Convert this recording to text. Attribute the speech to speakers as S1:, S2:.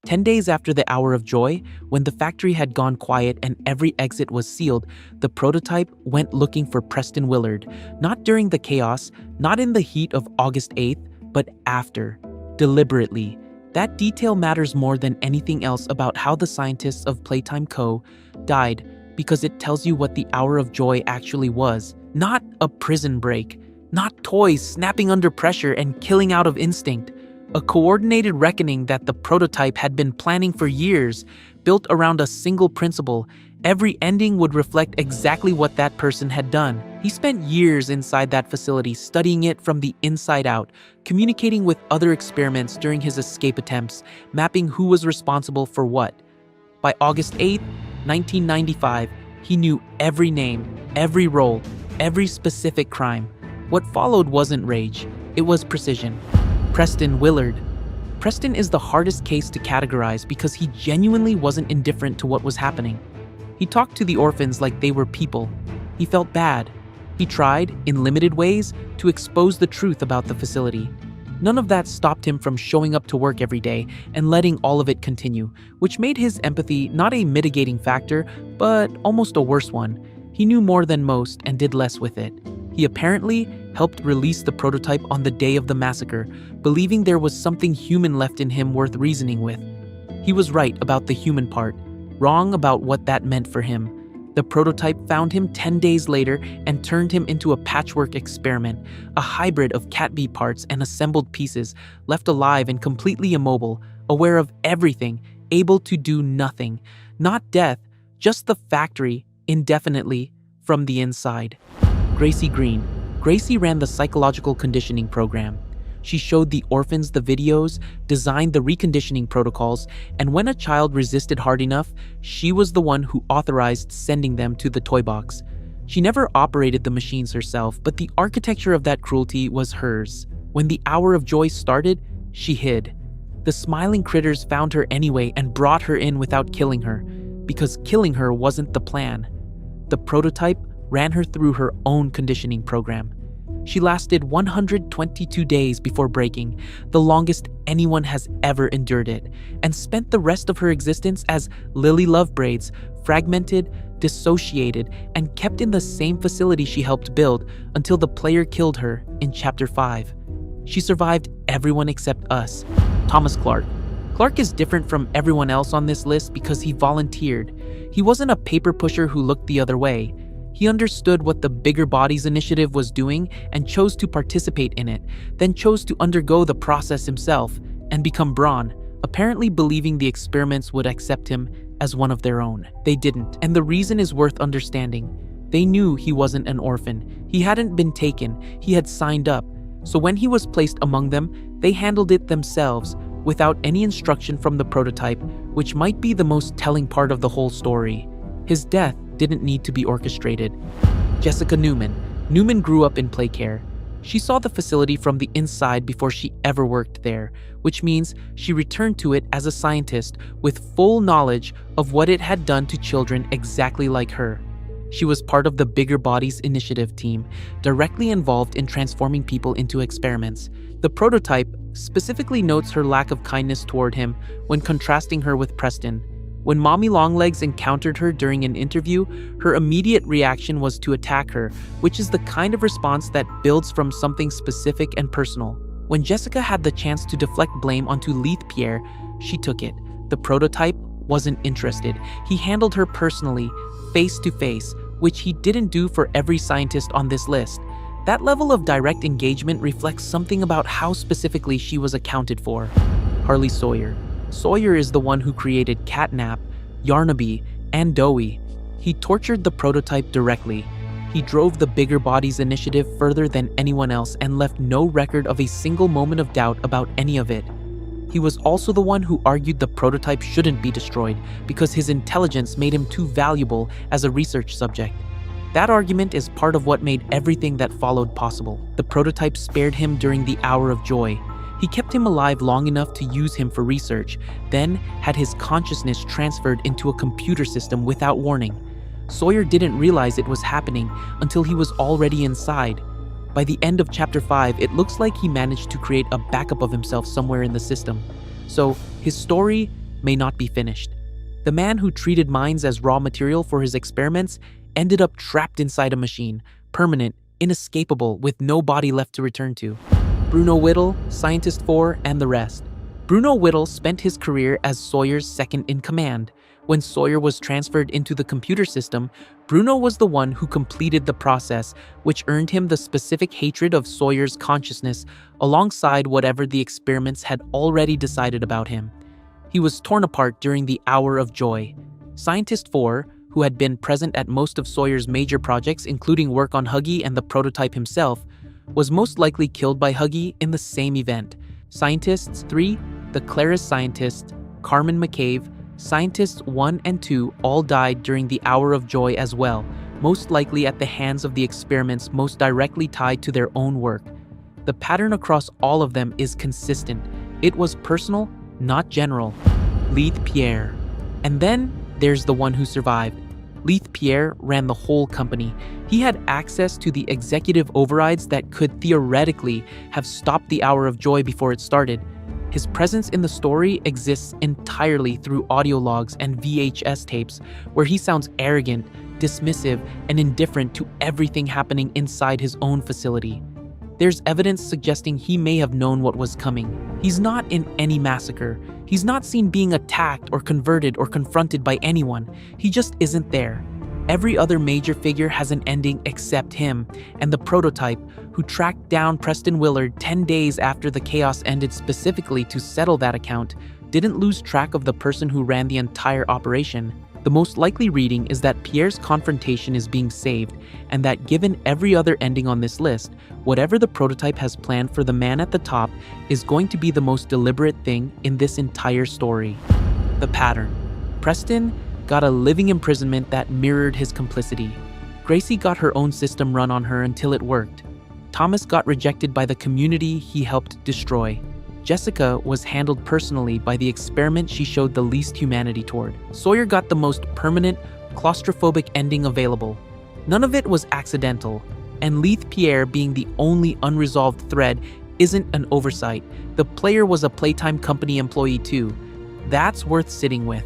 S1: 10 days after the hour of joy, when the factory had gone quiet and every exit was sealed, the prototype went looking for Preston Willard, not during the chaos, not in the heat of August 8th, but after, deliberately. That detail matters more than anything else about how the scientists of Playtime Co. died, because it tells you what the hour of joy actually was. Not a prison break, not toys snapping under pressure and killing out of instinct. A coordinated reckoning that the prototype had been planning for years, built around a single principle. Every ending would reflect exactly what that person had done. He spent years inside that facility, studying it from the inside out, communicating with other experiments during his escape attempts, mapping who was responsible for what. By August 8, 1995, he knew every name, every role, every specific crime. What followed wasn't rage, it was precision. Preston Willard. Preston is the hardest case to categorize because he genuinely wasn't indifferent to what was happening. He talked to the orphans like they were people. He felt bad. He tried, in limited ways, to expose the truth about the facility. None of that stopped him from showing up to work every day and letting all of it continue, which made his empathy not a mitigating factor, but almost a worse one. He knew more than most and did less with it. He apparently helped release the prototype on the day of the massacre, believing there was something human left in him worth reasoning with. He was right about the human part, wrong about what that meant for him. The prototype found him 10 days later and turned him into a patchwork experiment, a hybrid of Cat B parts and assembled pieces, left alive and completely immobile, aware of everything, able to do nothing. Not death, just the factory, indefinitely, from the inside. Gracie Green. Gracie ran the psychological conditioning program. She showed the orphans the videos, designed the reconditioning protocols, and when a child resisted hard enough, she was the one who authorized sending them to the toy box. She never operated the machines herself, but the architecture of that cruelty was hers. When the hour of joy started, she hid. The smiling critters found her anyway and brought her in without killing her, because killing her wasn't the plan. The prototype ran her through her own conditioning program. She lasted 122 days before breaking, the longest anyone has ever endured it, and spent the rest of her existence as Lily Lovebraids, fragmented, dissociated, and kept in the same facility she helped build until the player killed her in Chapter 5. She survived everyone except us. Thomas Clark. Clark is different from everyone else on this list because he volunteered. He wasn't a paper pusher who looked the other way. He understood what the Bigger Bodies initiative was doing and chose to participate in it, then chose to undergo the process himself and become Brawn, apparently believing the experiments would accept him as one of their own. They didn't, and the reason is worth understanding. They knew he wasn't an orphan. He hadn't been taken, he had signed up. So when he was placed among them, they handled it themselves, without any instruction from the prototype, which might be the most telling part of the whole story. His death didn't need to be orchestrated. Jessica Newman. Newman grew up in Playcare. She saw the facility from the inside before she ever worked there, which means she returned to it as a scientist with full knowledge of what it had done to children exactly like her. She was part of the Bigger Bodies initiative team, directly involved in transforming people into experiments. The prototype specifically notes her lack of kindness toward him when contrasting her with Preston. When Mommy Longlegs encountered her during an interview, her immediate reaction was to attack her, which is the kind of response that builds from something specific and personal. When Jessica had the chance to deflect blame onto Leith Pierre, she took it. The prototype wasn't interested. He handled her personally, face to face, which he didn't do for every scientist on this list. That level of direct engagement reflects something about how specifically she was accounted for. Harley Sawyer. Sawyer is the one who created Catnap, Yarnaby, and Dowie. He tortured the prototype directly. He drove the Bigger Bodies initiative further than anyone else and left no record of a single moment of doubt about any of it. He was also the one who argued the prototype shouldn't be destroyed because his intelligence made him too valuable as a research subject. That argument is part of what made everything that followed possible. The prototype spared him during the hour of joy. He kept him alive long enough to use him for research, then had his consciousness transferred into a computer system without warning. Sawyer didn't realize it was happening until he was already inside. By the end of Chapter 5, it looks like he managed to create a backup of himself somewhere in the system. So his story may not be finished. The man who treated mines as raw material for his experiments ended up trapped inside a machine, permanent, inescapable, with no body left to return to. Bruno Whittle, Scientist 4, and the rest. Bruno Whittle spent his career as Sawyer's second-in-command. When Sawyer was transferred into the computer system, Bruno was the one who completed the process, which earned him the specific hatred of Sawyer's consciousness alongside whatever the experiments had already decided about him. He was torn apart during the hour of joy. Scientist 4, who had been present at most of Sawyer's major projects, including work on Huggy and the prototype himself, was most likely killed by Huggy in the same event. Scientists 3, the Claris scientist, Carmen McCabe, Scientists 1 and 2 all died during the hour of joy as well, most likely at the hands of the experiments most directly tied to their own work. The pattern across all of them is consistent. It was personal, not general. Leith Pierre. And then there's the one who survived. Leith Pierre ran the whole company. He had access to the executive overrides that could theoretically have stopped the hour of joy before it started. His presence in the story exists entirely through audio logs and VHS tapes, where he sounds arrogant, dismissive, and indifferent to everything happening inside his own facility. There's evidence suggesting he may have known what was coming. He's not in any massacre. He's not seen being attacked or converted or confronted by anyone. He just isn't there. Every other major figure has an ending except him, and the prototype, who tracked down Preston Willard 10 days after the chaos ended specifically to settle that account, didn't lose track of the person who ran the entire operation. The most likely reading is that Pierre's confrontation is being saved, and that given every other ending on this list, whatever the prototype has planned for the man at the top is going to be the most deliberate thing in this entire story. The pattern. Preston got a living imprisonment that mirrored his complicity. Gracie got her own system run on her until it worked. Thomas got rejected by the community he helped destroy. Jessica was handled personally by the experiment she showed the least humanity toward. Sawyer got the most permanent, claustrophobic ending available. None of it was accidental, and Leith Pierre being the only unresolved thread isn't an oversight. The player was a Playtime Company employee too. That's worth sitting with.